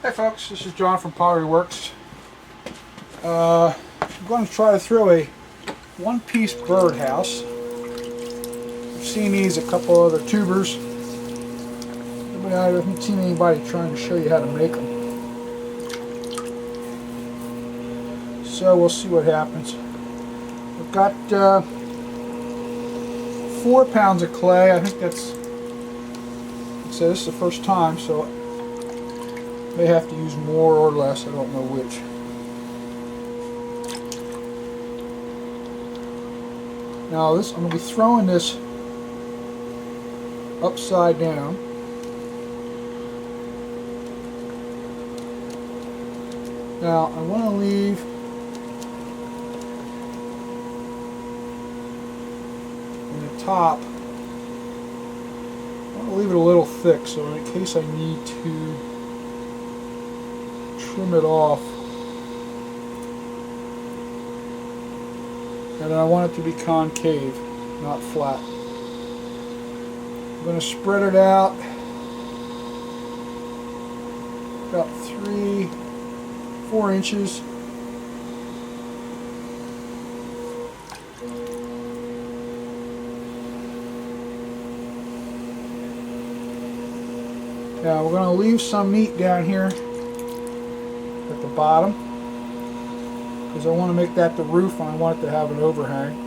Hi folks, this is John from Pottery Works. I'm going to try to throw a one-piece birdhouse. I've seen these a couple other tubers, but I haven't seen anybody trying to show you how to make them. So we'll see what happens. I've got 4 pounds of clay. I think that's, so this is the first time, so I may have to use more or less, I don't know which. Now this, I'm going to be throwing this upside down. Now I want to leave in the top, I want to leave it a little thick so in case I need to trim it off. And I want it to be concave, not flat. I'm going to spread it out about 3-4 inches. Now we're going to leave some meat down here at the bottom, because I want to make that the roof and I want it to have an overhang.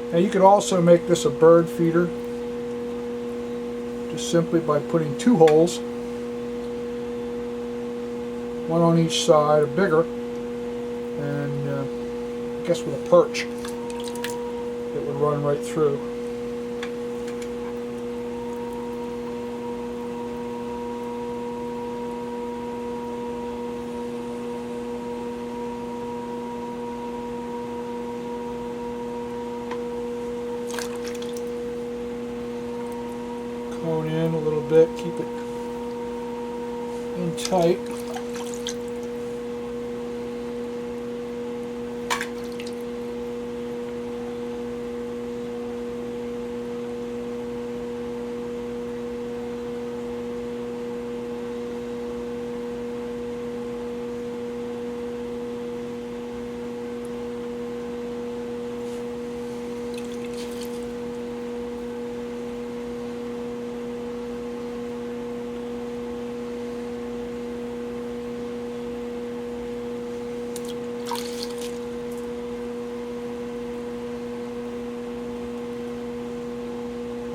Now you could also make this a bird feeder, just simply by putting 2 holes, one on each side, a bigger, and I guess with a perch that would run right through. Cone in a little bit, keep it in tight.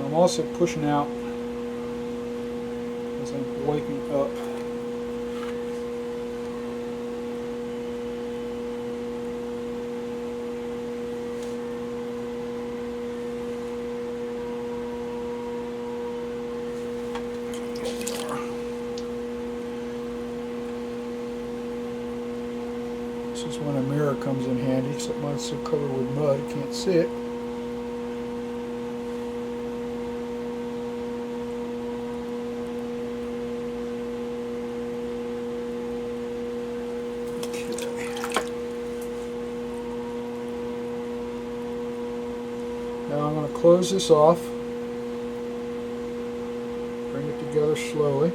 I'm also pushing out as I'm waking up. This is when a mirror comes in handy, except mine's so covered with mud I can't see it. Now I'm going to close this off, bring it together slowly.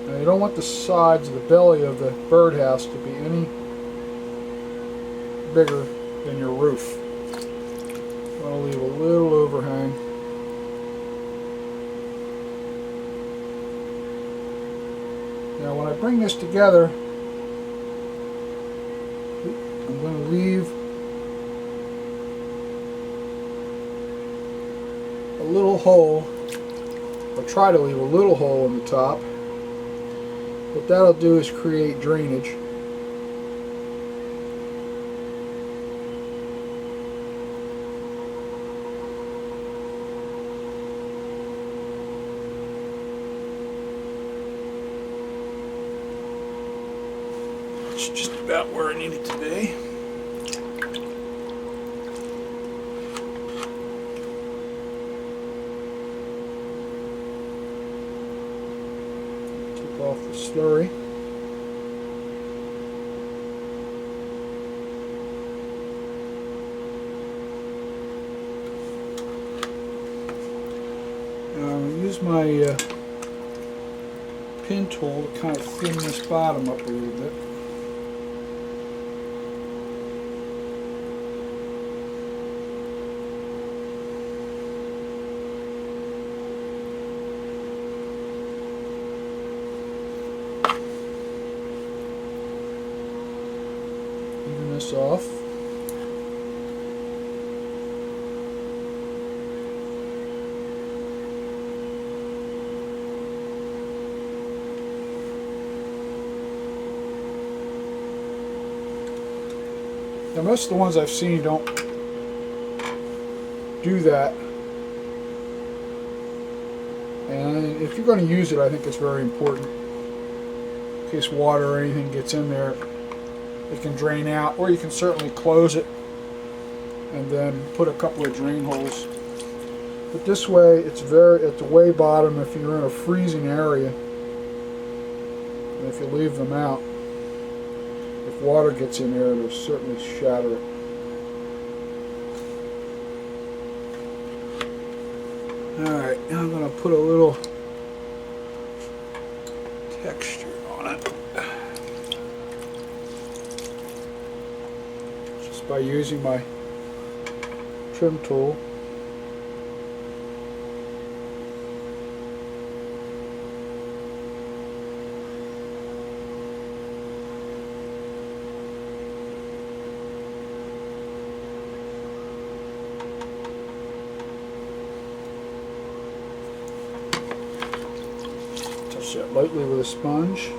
Now you don't want the sides of the belly of the birdhouse to be any bigger than your roof. You want to leave a little overhang. Now when I bring this together, I'm going to leave a little hole, or try to leave a little hole in the top. What that'll do is create drainage. It's just about where I need it to be. Take off the slurry. Use my pin tool to kind of thin this bottom up a little bit. Even this off. Now most of the ones I've seen don't do that, and if you're going to use it, I think it's very important in case water or anything gets in there, it can drain out, or you can certainly close it and then put a couple of drain holes. But this way, it's very at the way bottom if you're in a freezing area, and if you leave them out, if water gets in there, it'll certainly shatter it. Alright, now I'm going to put a little texture on it. Just by using my trim tool. Touch that lightly with a sponge.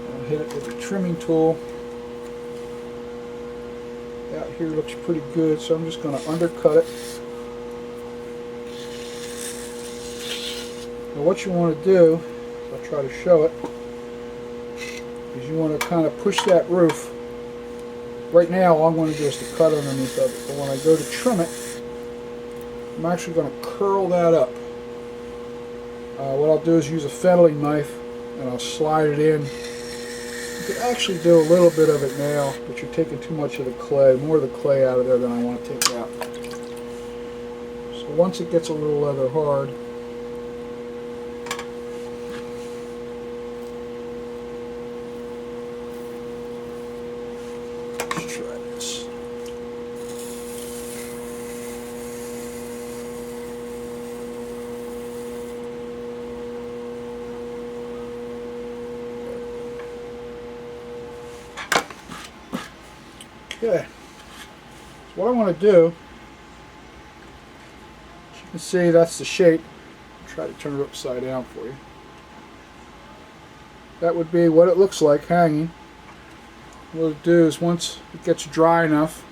I'll hit it with a trimming tool. Out here looks pretty good, so I'm just going to undercut it. Now what you want to do, I'll try to show it, is you want to kind of push that roof. Right now all I'm going to do is to cut underneath of it, but when I go to trim it, I'm actually going to curl that up. What I'll do is use a fettling knife and I'll slide it in. You can actually do a little bit of it now, but you're taking too much of the clay, more of the clay out of there than I want to take out. So once it gets a little leather hard, let's try this. Okay, so what I want to do, as you can see, that's the shape. I'll try to turn it upside down for you. That would be what it looks like hanging. What I'll do is once it gets dry enough,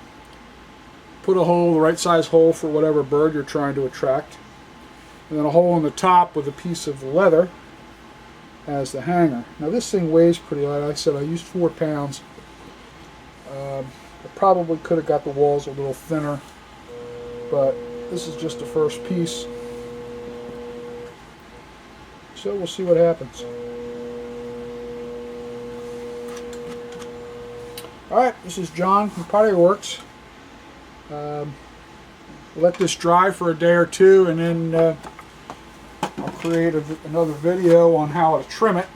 put a hole, the right size hole for whatever bird you're trying to attract, and then a hole in the top with a piece of leather as the hanger. Now this thing weighs pretty light. Like I said, I used 4 pounds. I probably could have got the walls a little thinner, but this is just the first piece. So we'll see what happens. Alright, this is John from Pottery Works. Let this dry for a day or two, and then I'll create another video on how to trim it.